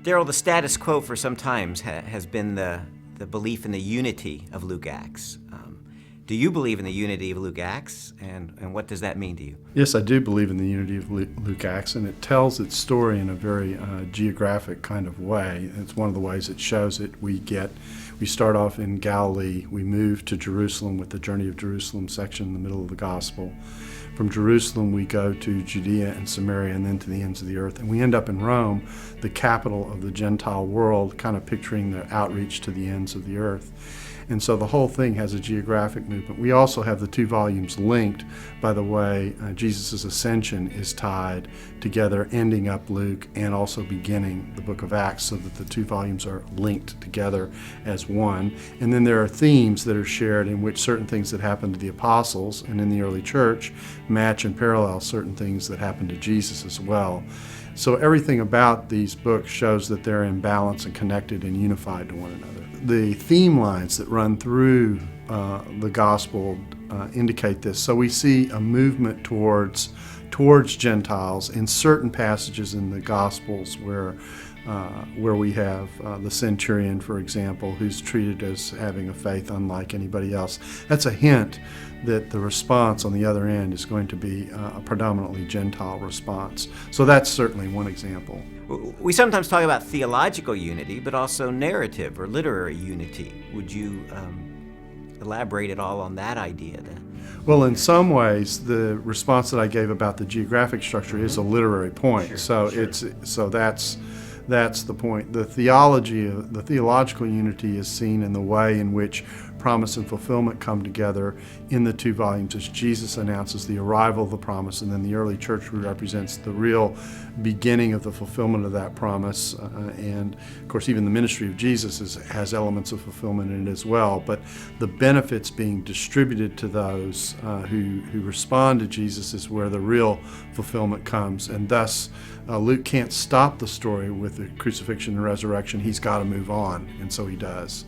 Darrell, the status quo for some times has been the belief in the unity of Luke Acts. Do you believe in the unity of Luke Acts, and what does that mean to you? Yes, I do believe in the unity of Luke Acts, and it tells its story in a very geographic kind of way. It's one of the ways it shows it. We start off in Galilee, we move to Jerusalem with the Journey of Jerusalem section in the middle of the Gospel. From Jerusalem, we go to Judea and Samaria and then to the ends of the earth. And we end up in Rome, the capital of the Gentile world, kind of picturing the outreach to the ends of the earth. And so the whole thing has a geographic movement. We also have the two volumes linked by the way Jesus' ascension is tied together, ending up Luke and also beginning the book of Acts, so that the two volumes are linked together as one. And then there are themes that are shared in which certain things that happened to the apostles and in the early church match and parallel certain things that happened to Jesus as well. So everything about these books shows that they're in balance and connected and unified to one another. The theme lines that run through the gospel indicate this. So we see a movement towards Gentiles in certain passages in the Gospels where we have the centurion, for example, who's treated as having a faith unlike anybody else. That's a hint that the response on the other end is going to be a predominantly Gentile response. So that's certainly one example. We sometimes talk about theological unity, but also narrative or literary unity. Would you elaborate at all on that idea then? Well, in some ways, the response that I gave about the geographic structure is a literary point. Sure. That's the point. The theological unity is seen in the way in which promise and fulfillment come together in the two volumes as Jesus announces the arrival of the promise, and then the early church represents the real beginning of the fulfillment of that promise. And of course, even the ministry of Jesus has elements of fulfillment in it as well. But the benefits being distributed to those who respond to Jesus is where the real fulfillment comes. And thus, Luke can't stop the story with the crucifixion and resurrection. He's got to move on, and so he does.